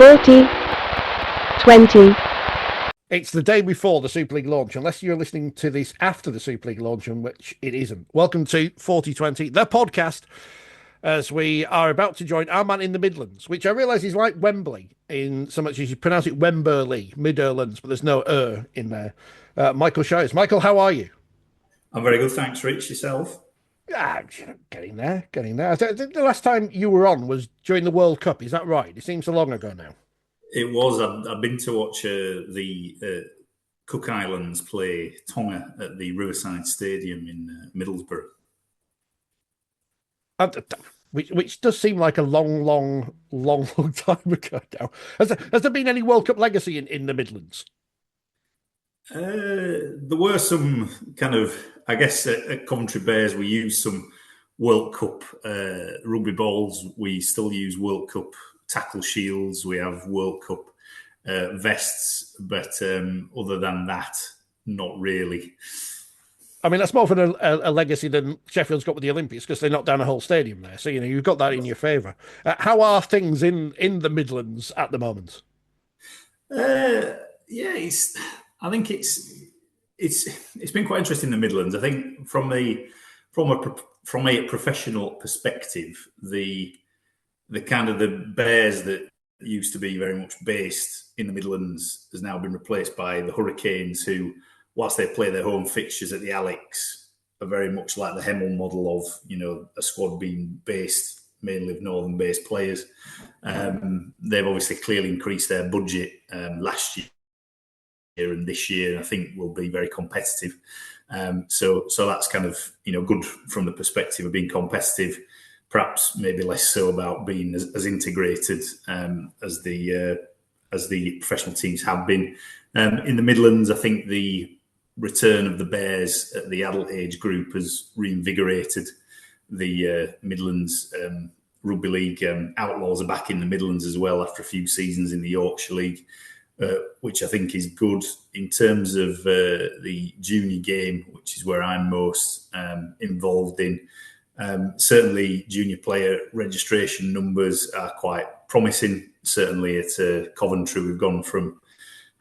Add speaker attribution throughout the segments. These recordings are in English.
Speaker 1: 4020.
Speaker 2: It's the day before the Super League launch, unless you're listening to this after the Super League launch, in which it isn't. Welcome to 4020, the podcast, as we are about to join our man in the Midlands, which I realise is like Wembley, in so much as you pronounce it Wembley, Midlands, but there's no in there. Michael Shires. Michael, how are you?
Speaker 3: I'm very good, thanks, Rich. Yourself?
Speaker 2: Getting there. The last time you were on was during the World Cup, is that right? It seems so long ago now.
Speaker 3: It was. I've been to watch the Cook Islands play Tonga at the Riverside Stadium in Middlesbrough.
Speaker 2: Which does seem like a long time ago now. Has there been any World Cup legacy in the Midlands?
Speaker 3: There were some kind of, I guess, at Coventry Bears, we used some World Cup rugby balls. We still use World Cup tackle shields. We have World Cup vests. But other than that, not really.
Speaker 2: I mean, that's more of a legacy than Sheffield's got with the Olympics, because they knocked down a whole stadium there. So, you've got that in your favour. How are things in the Midlands at the moment?
Speaker 3: I think it's been quite interesting in the Midlands. I think from a professional perspective, the kind of the Bears that used to be very much based in the Midlands has now been replaced by the Hurricanes, who, whilst they play their home fixtures at the Alex, are very much like the Hemel model of a squad being based mainly of northern-based players. They've obviously clearly increased their budget last year and this year, I think will be very competitive. So that's kind of good from the perspective of being competitive. Perhaps maybe less so about being as integrated as the professional teams have been. In the Midlands, I think the return of the Bears at the adult age group has reinvigorated the Midlands. Rugby League Outlaws are back in the Midlands as well after a few seasons in the Yorkshire League. Which I think is good in terms of the junior game, which is where I'm most involved in. Certainly, junior player registration numbers are quite promising. Certainly at Coventry, we've gone from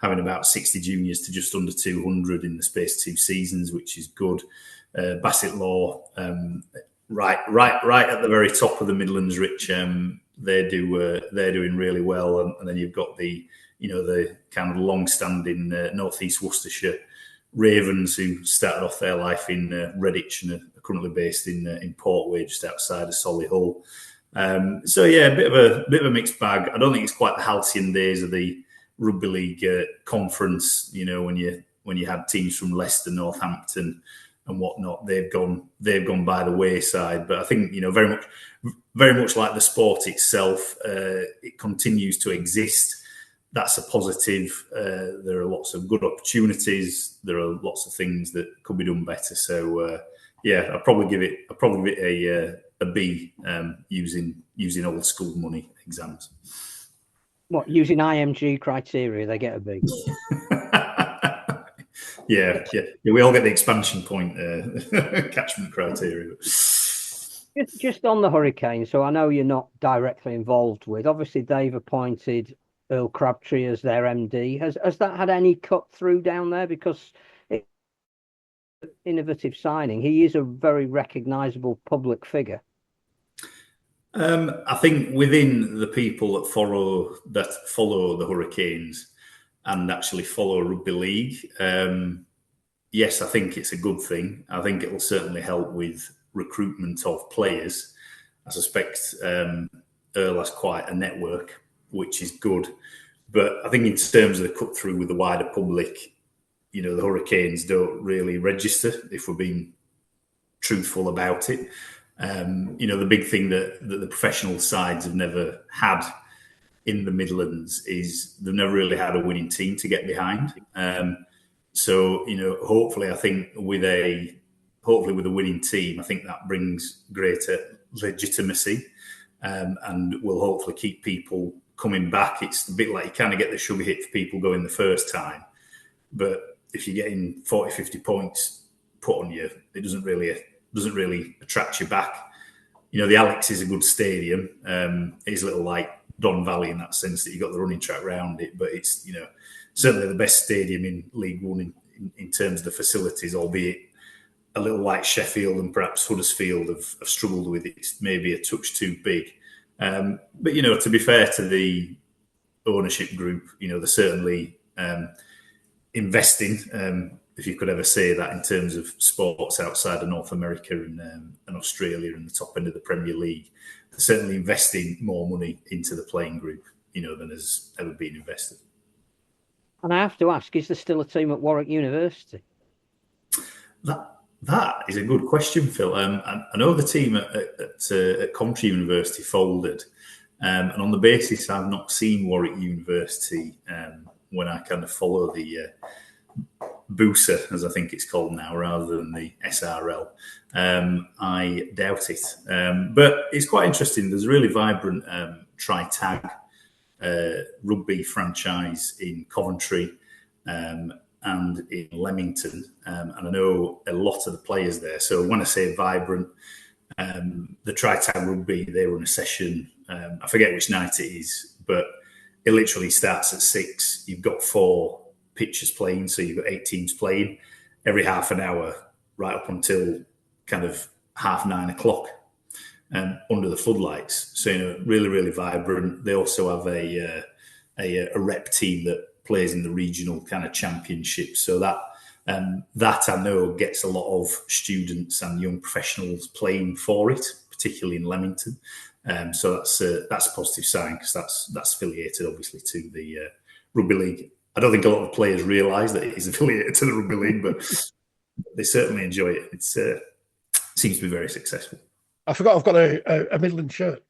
Speaker 3: having about 60 juniors to just under 200 in the space of 2 seasons, which is good. Bassett Law, right at the very top of the Midlands, Rich. They're doing really well, and then you've got the kind of long-standing North East Worcestershire Ravens, who started off their life in Redditch and are currently based in Portway, just outside of Solihull. A bit of a mixed bag. I don't think it's quite the halcyon days of the Rugby League conference. When you had teams from Leicester, Northampton, and whatnot, they've gone by the wayside. But I think very much like the sport itself, it continues to exist. That's a positive. There are lots of good opportunities. There are lots of things that could be done better. So I'd probably give it a B using old school money exams.
Speaker 4: What, using IMG criteria, they get a B?
Speaker 3: Yeah. We all get the expansion point catchment criteria.
Speaker 4: Just on the Hurricanes, so I know you're not directly involved with. Obviously, they've appointed Earl Crabtree as their MD. Has that had any cut through down there? Because it's an innovative signing. He is a very recognisable public figure.
Speaker 3: I think within the people that follow the Hurricanes and actually follow Rugby League, yes, I think it's a good thing. I think it will certainly help with recruitment of players. I suspect Earl has quite a network, which is good. But I think in terms of the cut through with the wider public, the Hurricanes don't really register, if we're being truthful about it. The big thing that the professional sides have never had in the Midlands is they've never really had a winning team to get behind. Hopefully, I think with a winning team, I think that brings greater legitimacy and will hopefully keep people coming back. It's a bit like you kind of get the sugar hit for people going the first time. But if you're getting 40, 50 points put on you, it doesn't really attract you back. The Alex is a good stadium. It's a little like Don Valley in that sense that you've got the running track round it, but it's, certainly the best stadium in League One in terms of the facilities, albeit a little like Sheffield and perhaps Huddersfield have struggled with it. It's maybe a touch too big. But, to be fair to the ownership group, they're certainly investing, if you could ever say that, in terms of sports outside of North America and Australia and the top end of the Premier League. They're certainly investing more money into the playing group, than has ever been invested.
Speaker 2: And I have to ask, is there still a team at Warwick University?
Speaker 3: That is a good question, Phil. I know the team at Coventry University folded, and on the basis I've not seen Warwick University when I kind of follow the Boosa, as I think it's called now, rather than the SRL. I doubt it. But it's quite interesting. There's a really vibrant tri-tag rugby franchise in Coventry and in Leamington. And I know a lot of the players there. So when I say vibrant, the tri-tag rugby, they run a session. I forget which night it is, but it literally starts at 6. You've got 4 pitches playing, so you've got 8 teams playing every half an hour, right up until kind of 9:30 under the floodlights. So really, really vibrant. They also have a rep team that plays in the regional kind of championship. So that I know gets a lot of students and young professionals playing for it, particularly in Leamington. So that's a positive sign, because that's affiliated obviously to the Rugby League. I don't think a lot of players realise that it is affiliated to the Rugby League, but they certainly enjoy it. It seems to be very successsul.
Speaker 2: I forgot I've got a Midlands shirt.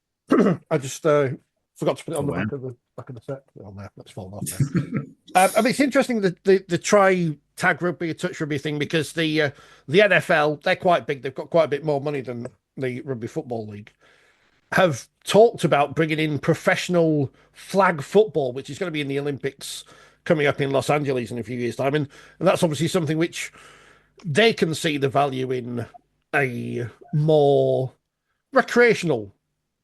Speaker 2: I just forgot to put it on the back of the set. On there, let's fall off there. I mean, it's interesting that the try-tag rugby, a touch rugby thing, because the NFL, they're quite big. They've got quite a bit more money than the Rugby Football League. Have talked about bringing in professional flag football, which is going to be in the Olympics coming up in Los Angeles in a few years' time. And that's obviously something which they can see the value in, a more recreational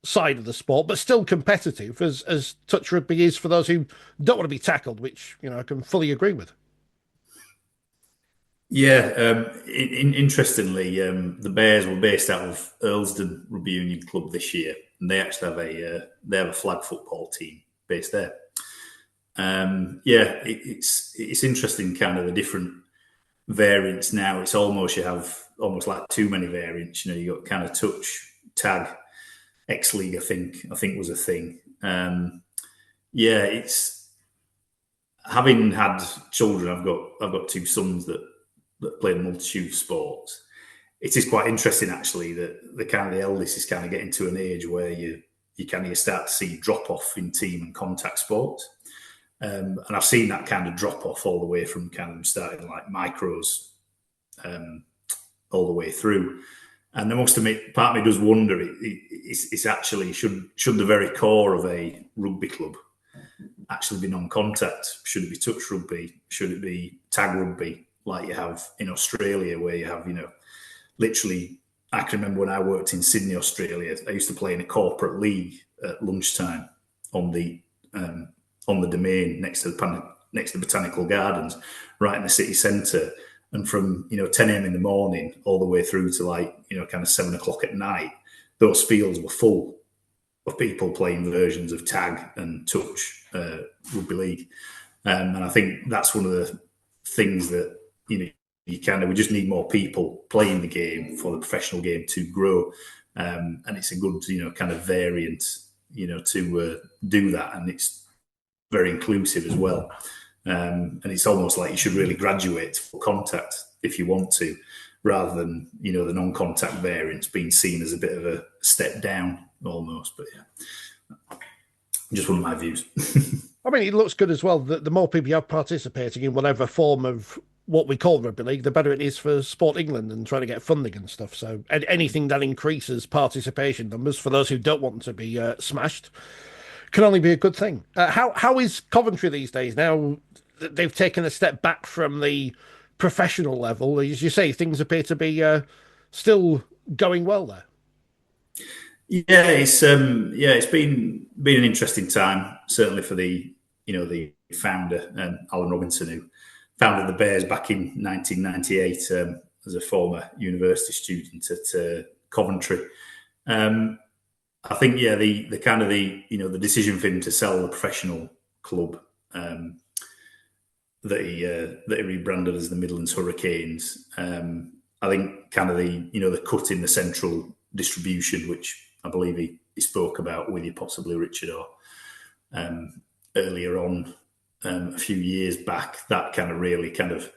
Speaker 2: side of the sport, but still competitive, as touch rugby is for those who don't want to be tackled, which, I can fully agree with.
Speaker 3: Yeah, interestingly, the Bears were based out of Earlsdon Rugby Union Club this year, and they actually have a flag football team based there. It's interesting, kind of the different variants now. It's you have almost like too many variants. You got kind of touch, tag, X-League. I think was a thing. It's having had children. I've got 2 sons that play a multitude of sports. It is quite interesting, actually, that the eldest is kind of getting to an age where you kind of start to see drop off in team and contact sports. And I've seen that kind of drop off all the way from kind of starting like micros all the way through. And I must admit, part of me does wonder, it's actually, should the very core of a rugby club actually be non-contact? Should it be touch rugby? Should it be tag rugby like you have in Australia, where you have, literally, I can remember when I worked in Sydney, Australia, I used to play in a corporate league at lunchtime on the domain next to the Botanical Gardens, right in the city centre. And from 10 a.m. in the morning all the way through to kind of 7 o'clock at night, those fields were full of people playing versions of tag and touch rugby league. And I think that's one of the things that we just need more people playing the game for the professional game to grow. And it's a good kind of variant to do that, and it's very inclusive as well. And it's almost like you should really graduate for contact if you want to, rather than, the non-contact variants being seen as a bit of a step down almost. But yeah, just one of my views.
Speaker 2: I mean, it looks good as well that the more people you have participating in whatever form of what we call rugby league, the better it is for Sport England and trying to get funding and stuff. So anything that increases participation numbers for those who don't want to be smashed can only be a good thing. How is Coventry these days? Now that they've taken a step back from the professional level, as you say, things appear to be still going well there.
Speaker 3: It's been an interesting time, certainly for the founder, Alan Robinson, who founded the Bears back in 1998 as a former university student at Coventry. I think the kind of the decision for him to sell the professional club that he rebranded as the Midlands Hurricanes. I think kind of the cut in the central distribution, which I believe he spoke about with you, possibly Richard, or earlier on a few years back, that kind of really kind of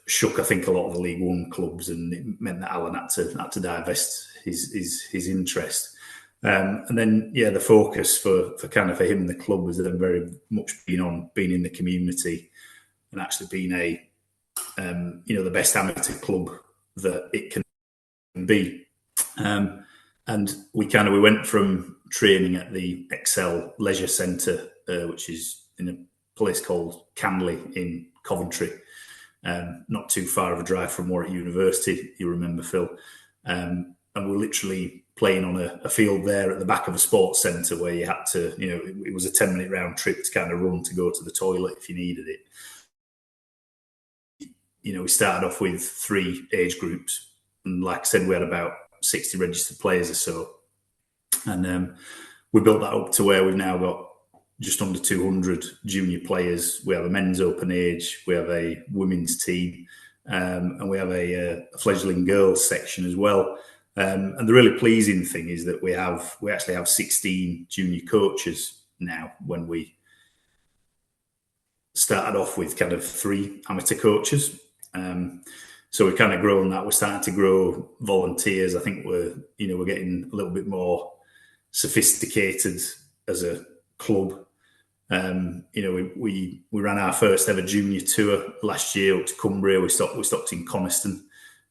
Speaker 3: shook, I think, a lot of the League One clubs, and it meant that Alan had to divest his interest. And then the focus for him and the club was then very much being in the community and actually being the best amateur club that it can be. And we went from training at the Excel Leisure Centre, which is in a place called Canley in Coventry, not too far of a drive from Warwick University, you remember, Phil. And we're literally playing on a field there at the back of a sports centre where you had to, it was a 10-minute round trip to kind of run to go to the toilet if you needed it. We started off with 3 age groups. And like I said, we had about 60 registered players or so. And we built that up to where we've now got just under 200 junior players. We have a men's open age, we have a women's team, and we have a fledgling girls section as well. And the really pleasing thing is that we actually have 16 junior coaches now, when we started off with kind of 3 amateur coaches. So we've kind of grown that. We're starting to grow volunteers. I think we're getting a little bit more sophisticated as a club. We ran our first ever junior tour last year up to Cumbria. We stopped in Coniston,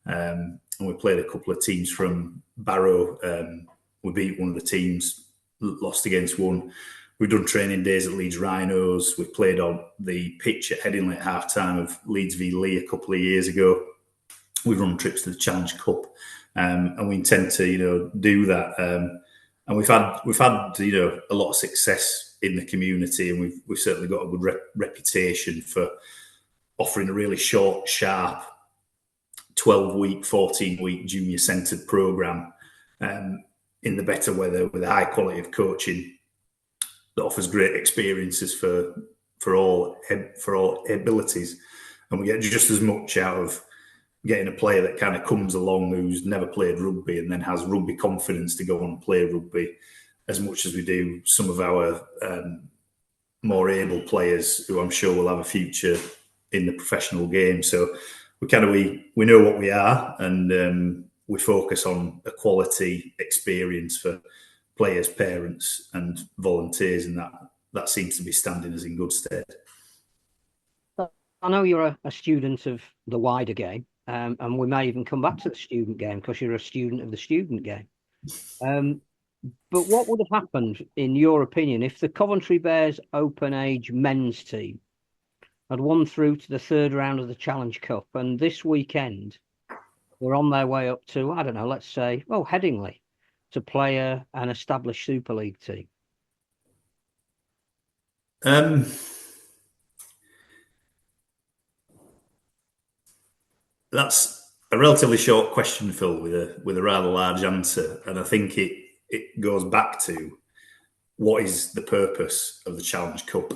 Speaker 3: and we played a couple of teams from Barrow. We beat one of the teams, lost against one. We've done training days at Leeds Rhinos. We played on the pitch at Headingley at half time of Leeds v Lee a couple of years ago. We've run trips to the Challenge Cup, and we intend to do that. And we've had a lot of success in the community, and we've certainly got a good reputation for offering a really short, sharp 12-week, 14-week junior-centred programme in the better weather with a high quality of coaching that offers great experiences for all abilities, and we get just as much out of getting a player that kind of comes along who's never played rugby and then has rugby confidence to go on and play rugby, as much as we do some of our more able players who I'm sure will have a future in the professional game. So we know what we are, and we focus on a quality experience for players, parents and volunteers, and that seems to be standing us in good stead.
Speaker 4: I know you're a student of the wider game, and we may even come back to the student game because you're a student of the student game. But what would have happened, in your opinion, if the Coventry Bears open age men's team had won through to the 3rd round of the Challenge Cup, and this weekend were on their way up to, I don't know, let's say, Headingley, to play an established Super League team?
Speaker 3: That's a relatively short question, Phil, with a rather large answer, and I think it goes back to what is the purpose of the Challenge Cup.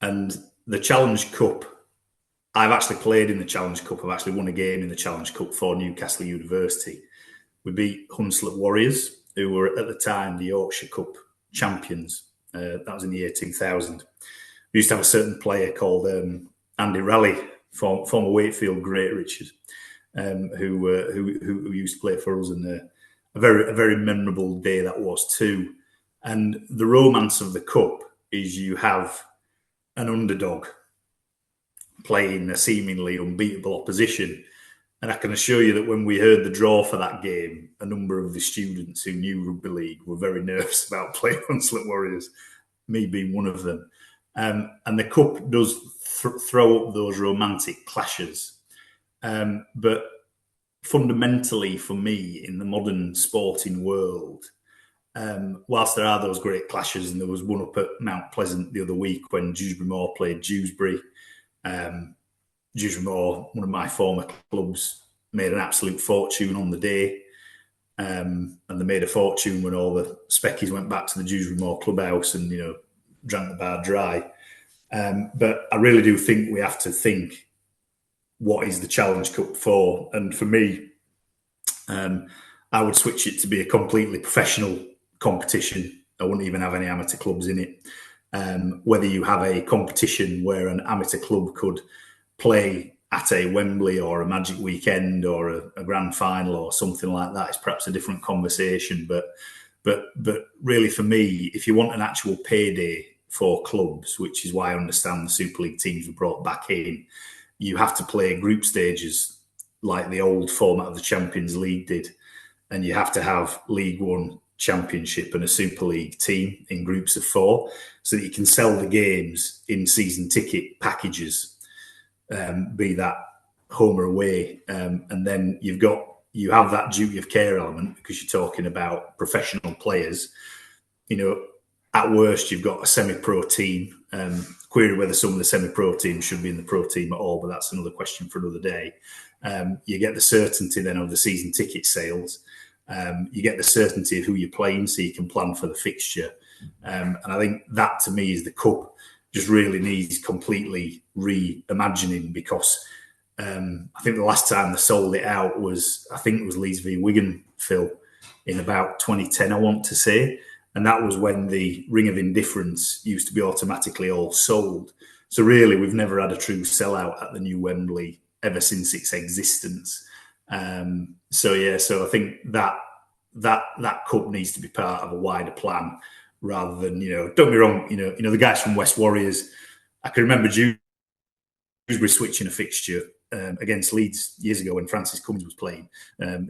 Speaker 3: And the Challenge Cup, I've actually played in the Challenge Cup. I've actually won a game in the Challenge Cup for Newcastle University. We beat Hunslet Warriors, who were at the time the Yorkshire Cup champions. That was in the year 2000. We used to have a certain player called Andy Raleigh, former Wakefield great, Richard, who used to play for us, and a very memorable day that was too. And the romance of the cup is you have an underdog playing a seemingly unbeatable opposition. And I can assure you that when we heard the draw for that game, a number of the students who knew Rugby League were very nervous about playing Hunslet Warriors, me being one of them. And the cup does throw up those romantic clashes. But fundamentally for me in the modern sporting world, whilst there are those great clashes, and there was one up at Mount Pleasant the other week when Dewsbury Moor played Dewsbury. Dewsbury Moor, one of my former clubs, made an absolute fortune on the day. And they made a fortune when all the speckies went back to the Dewsbury Moor clubhouse and, drank the bar dry. But I really do think we have to think, what is the Challenge Cup for? And for me, I would switch it to be a completely professional competition. I wouldn't even have any amateur clubs in it. Whether you have a competition where an amateur club could play at a Wembley or a Magic Weekend or a grand final or something like that is perhaps a different conversation. But really, for me, if you want an actual payday for clubs, which is why I understand the Super League teams were brought back in, you have to play group stages like the old format of the Champions League did. And you have to have League One, Championship and a Super League team in groups of 4 so that you can sell the games in season ticket packages, be that home or away. And then you have that duty of care element because you're talking about professional players. At worst, you've got a semi-pro team. Query whether some of the semi-pro teams should be in the pro team at all, but that's another question for another day. You get the certainty then of the season ticket sales. You get the certainty of who you're playing so you can plan for the fixture. And I think that, to me, is the cup just really needs completely reimagining because I think the last time they sold it out was Leeds v Wigan, Phil, in about 2010, I want to say. And that was when the Ring of Indifference used to be automatically all sold. So really, we've never had a true sellout at the new Wembley ever since its existence. So I think that cup needs to be part of a wider plan rather than, don't be wrong, the guys from West Warriors, I can remember Dewsbury switching a fixture against Leeds years ago when Francis Cummins was playing.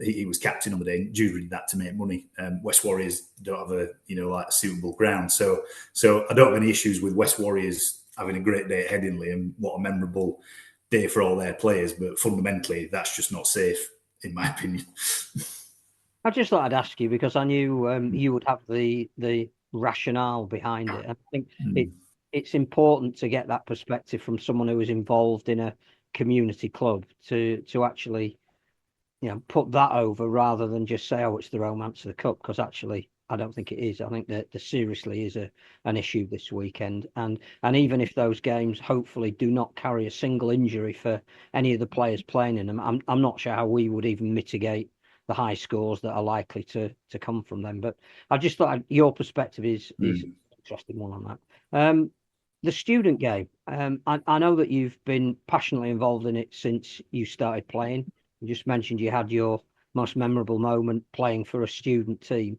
Speaker 3: He was captain on the day, and Dewsbury did that to make money. West Warriors don't have a suitable ground. So I don't have any issues with West Warriors having a great day at Headingley and what a memorable day for all their players. But fundamentally, that's just not safe, in my opinion.
Speaker 4: I just thought I'd ask you because I knew you would have the rationale behind it. I think it's important to get that perspective from someone who is involved in a community club to actually, put that over rather than just say, oh, it's the romance of the cup, because actually I don't think it is. I think that there seriously is an issue this weekend, and even if those games hopefully do not carry a single injury for any of the players playing in them, I'm not sure how we would even mitigate the high scores that are likely to come from them. But I just thought your perspective is an interesting one on that. The student game, I know that you've been passionately involved in it since you started playing. You just mentioned you had your most memorable moment playing for a student team.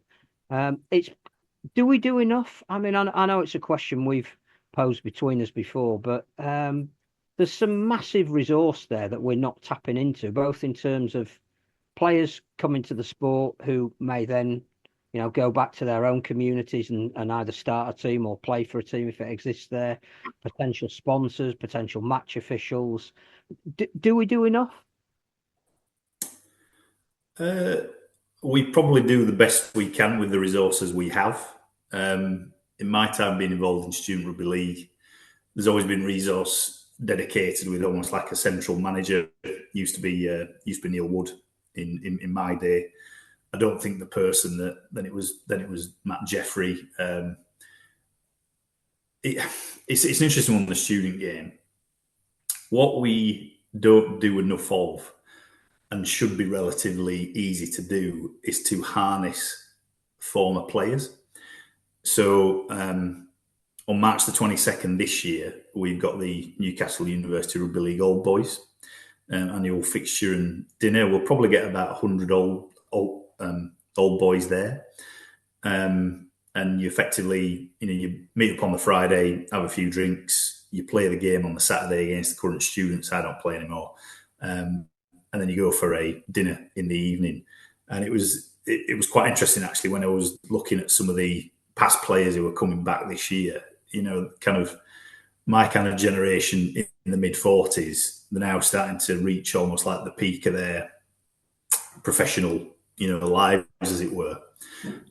Speaker 4: Do we do enough? I mean, I know it's a question we've posed between us before, but there's some massive resource there that we're not tapping into, both in terms of players coming to the sport who may then, go back to their own communities and either start a team or play for a team if it exists there, potential sponsors, potential match officials. Do we do enough?
Speaker 3: We probably do the best we can with the resources we have. In my time being involved in Student Rugby League, there's always been resource dedicated with almost like a central manager. Used to be Neil Wood in my day. I don't think the person that then it was Matt Jeffrey. It's an interesting one, the student game. What we don't do enough of, and should be relatively easy to do, is to harness former players. So on March the 22nd this year, we've got the Newcastle University Rugby League Old Boys annual fixture and dinner. We'll probably get about 100 old boys there. And you effectively, you meet up on the Friday, have a few drinks, you play the game on the Saturday against the current students. I don't play anymore. And then you go for a dinner in the evening. And it was quite interesting, actually, when I was looking at some of the past players who were coming back this year, kind of my kind of generation in the mid-40s, they're now starting to reach almost like the peak of their professional, lives, as it were.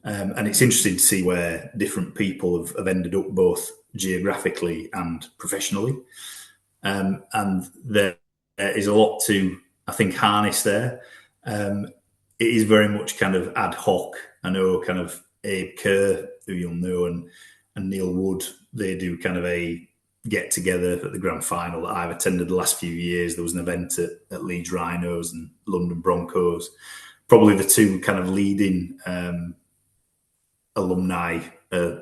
Speaker 3: And it's interesting to see where different people have ended up, both geographically and professionally. And there is a lot to, I think, harness there. It is very much kind of ad hoc. I know kind of Abe Kerr, who you'll know, and Neil Wood, they do kind of a get together at the grand final that I've attended the last few years. There was an event at Leeds Rhinos and London Broncos, probably the two kind of leading alumni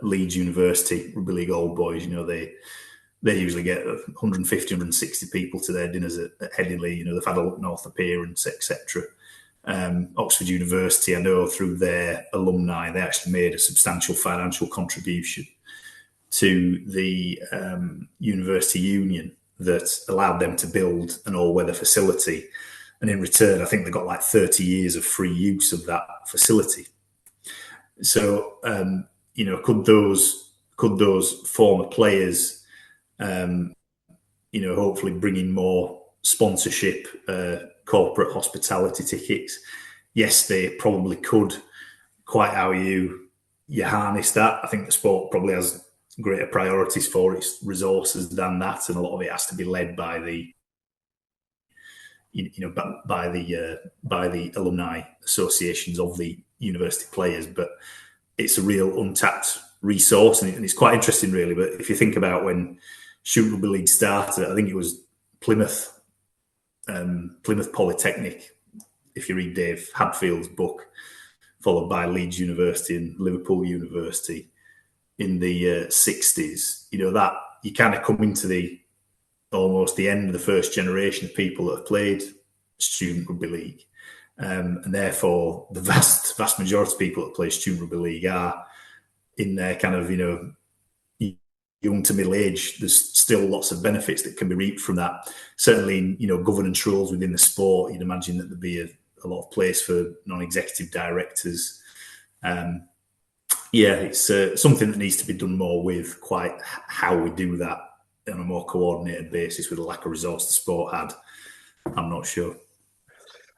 Speaker 3: Leeds University Rugby League Old Boys. They usually get 150, 160 people to their dinners at Headingley. They've had a Up North appearance, etc. Oxford University, I know through their alumni, they actually made a substantial financial contribution to the university union that allowed them to build an all-weather facility. And in return, I think they got like 30 years of free use of that facility. So, could those former players, hopefully bring in more sponsorship, corporate hospitality tickets? Yes, they probably could. Quite how you harness that, I think the sport probably has greater priorities for its resources than that, and a lot of it has to be led by the by the alumni associations of the university players. But it's a real untapped resource, and it's quite interesting, really. But if you think about when Student Rugby League started, I think it was Plymouth Polytechnic, if you read Dave Hadfield's book, followed by Leeds University and Liverpool University in the 60s. That you kind of come into almost the end of the first generation of people that have played Student Rugby League. And therefore, the vast majority of people that play Student Rugby League are in their kind of, young to middle age. There's still lots of benefits that can be reaped from that. Certainly, governance roles within the sport, you'd imagine that there'd be a lot of place for non-executive directors. It's something that needs to be done more with. Quite how we do that on a more coordinated basis with the lack of resource the sport had, I'm not sure.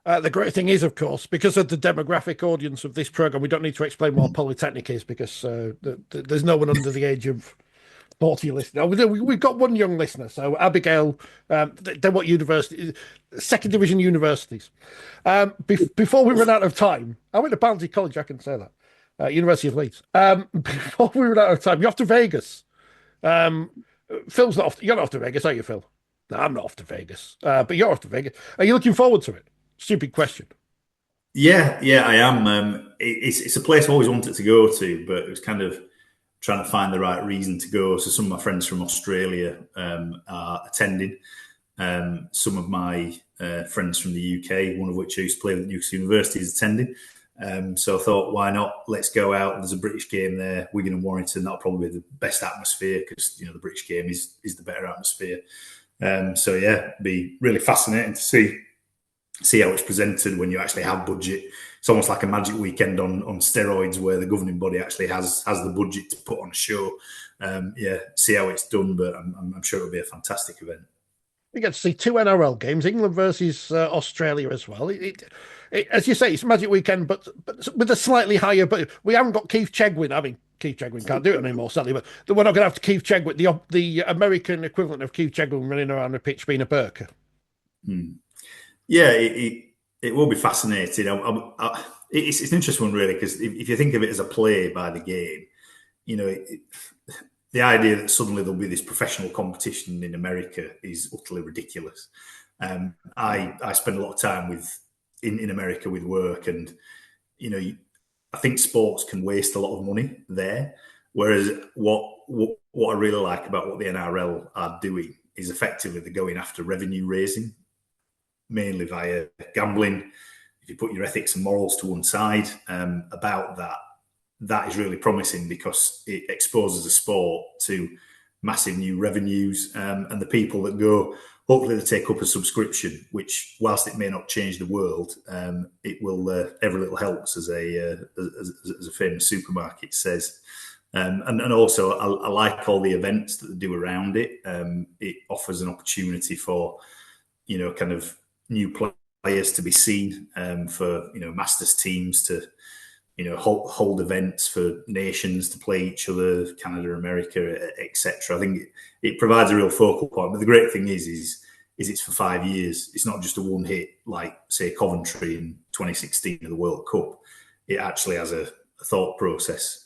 Speaker 2: The great thing is, of course, because of the demographic audience of this program, we don't need to explain what Polytechnic is, because there's no one under the age of 40 listeners. We've got one young listener. So Abigail, they're what university? Second division universities. Before we run out of time, I went to Barnsley College, I can say that. University of Leeds. Before we run out of time, you're off to Vegas. Phil's not off. You're not off to Vegas, are you, Phil? No, I'm not off to Vegas. But you're off to Vegas. Are you looking forward to it? Stupid question.
Speaker 3: Yeah, I am. It's a place I always wanted to go to, but it was kind of trying to find the right reason to go. So some of my friends from Australia are attending. Some of my friends from the UK, one of which I used to play at Newcastle University, is attending. So I thought, why not? Let's go out. There's a British game there, Wigan and Warrington. That'll probably be the best atmosphere, because the British game is the better atmosphere. It'd be really fascinating to see how it's presented when you actually have budget. It's almost like a magic weekend on steroids, where the governing body actually has the budget to put on a show. See how it's done, but I'm sure it'll be a fantastic event.
Speaker 2: We get to see two NRL games, England versus Australia as well. As you say, it's Magic Weekend, but with a slightly higher. But we haven't got Keith Chegwin. I mean, Keith Chegwin can't do it anymore, sadly. But we're not going to have Keith Chegwin, the American equivalent of Keith Chegwin, running around the pitch being a Burker.
Speaker 3: Yeah, it will be fascinating. It's an interesting one, really, because if you think of it as a play by the game, the idea that suddenly there'll be this professional competition in America is utterly ridiculous. I spend a lot of time in America with work, and I think sports can waste a lot of money there. Whereas what I really like about what the NRL are doing is effectively they're going after revenue raising, mainly via gambling. If you put your ethics and morals to one side about that is really promising, because it exposes a sport to massive new revenues, and the people that go, hopefully they take up a subscription, which, whilst it may not change the world, it will, every little helps, as a famous supermarket says. And also I like all the events that they do around it. It offers an opportunity for, kind of new players to be seen, for masters teams to hold events for nations to play each other, Canada, America, etc. I think it provides a real focal point. But the great thing is it's for 5 years. It's not just a one hit like, say, Coventry in 2016 of the World Cup. It actually has a thought process.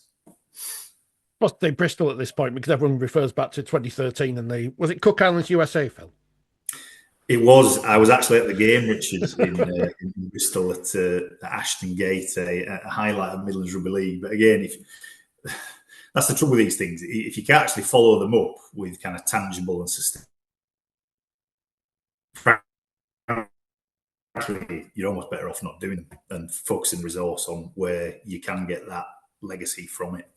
Speaker 2: Possibly Bristol at this point, because everyone refers back to 2013 and was it Cook Islands, USA, Phil?
Speaker 3: It was. I was actually at the game, Richard, in Bristol at Ashton Gate, a highlight of Midlands Rugby League. But again, that's the trouble with these things. If you can actually follow them up with kind of tangible and sustainable, you're almost better off not doing them and focusing resource on where you can get that legacy from it.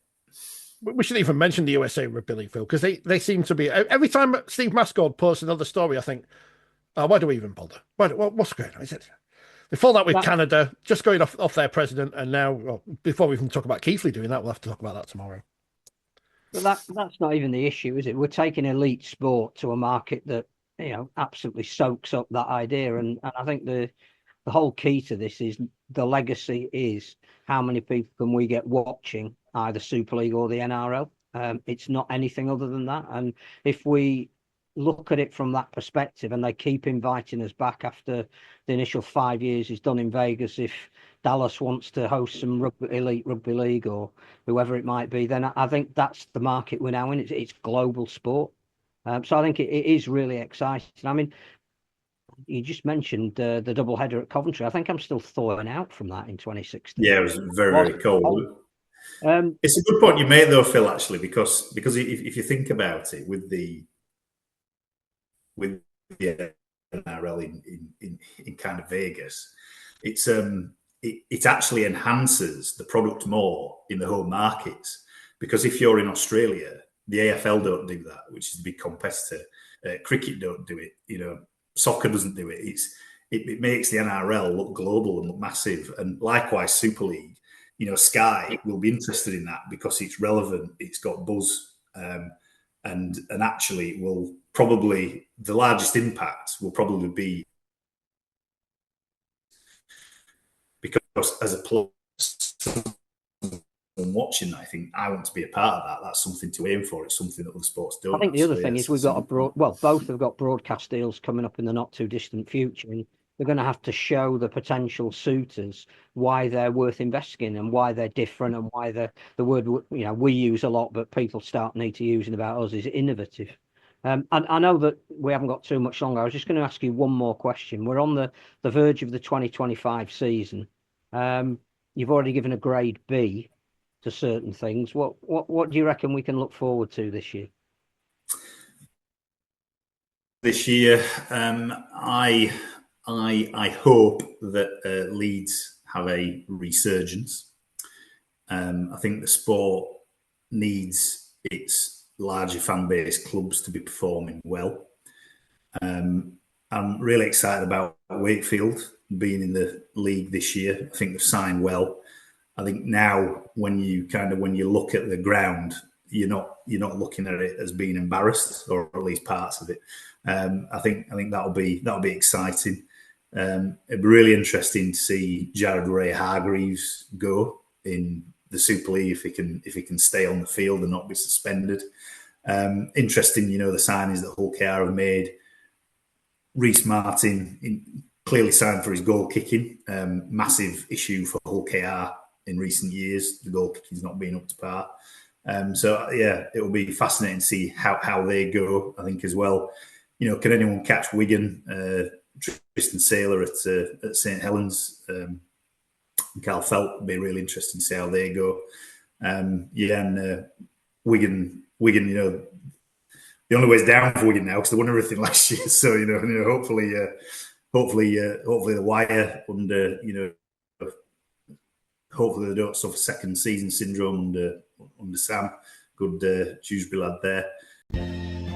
Speaker 2: We should even mention the USA Rugby League, Phil, because they seem to be, every time Steve Mascord posts another story, I think, why do we even bother? What's going on? Is it? They fall out with Canada, just going off their president, and now, before we even talk about Keithley doing that, we'll have to talk about that tomorrow.
Speaker 4: But that's not even the issue, is it? We're taking elite sport to a market that absolutely soaks up that idea, and I think the whole key to this is the legacy is how many people can we get watching either Super League or the NRL. It's not anything other than that, and if we look at it from that perspective and they keep inviting us back after the initial 5 years is done in Vegas, if Dallas wants to host some elite rugby league or whoever it might be, then I think that's the market we're now in. It's global sport. So I think it is really exciting. I mean, you just mentioned the double header at Coventry. I think I'm still thawing out from that in 2016.
Speaker 3: Yeah, it was very cold. It's a good point you made though, Phil, actually, because if you think about it, with the NRL in kind of Vegas, it actually enhances the product more in the home markets, because if you're in Australia, the AFL don't do that, which is a big competitor. Cricket don't do it. Soccer doesn't do it. It makes the NRL look global and look massive, and likewise Super League. Sky will be interested in that because it's relevant. It's got buzz, and actually it will probably, the largest impact will probably be because as a player watching, I think I want to be a part of that. That's something to aim for. It's something that other sports don't.
Speaker 4: I think the other thing is we've got both have got broadcast deals coming up in the not too distant future, and they're going to have to show the potential suitors why they're worth investing and why they're different, and why the word we use a lot, but people need to using about us is innovative. And I know that we haven't got too much longer. I was just going to ask you one more question. We're on the verge of the 2025 season. You've already given a grade B to certain things. What do you reckon we can look forward to this year?
Speaker 3: This year, I hope that Leeds have a resurgence. I think the sport needs its larger fan-based clubs to be performing well. I'm really excited about Wakefield being in the league this year. I think they've signed well. I think now when you look at the ground, you're not looking at it as being embarrassed, or at least parts of it. I think that'll be exciting. It'd be really interesting to see Jared Ray-Hargreaves go in the Super League if he can stay on the field and not be suspended. Interesting, the signings that Hull KR have made. Reece Martin clearly signed for his goal kicking. Massive issue for Hull KR in recent years. The goal kicking's not been up to par. It will be fascinating to see how they go. I think as well. Can anyone catch Wigan? Tristan Saylor at St Helens. Carl Felt will be really interesting to see how they go. Wigan. The only way's down for Wigan now because they won everything last year. So hopefully the wire under hopefully they don't suffer second season syndrome under Sam. Good Dewsbury lad there.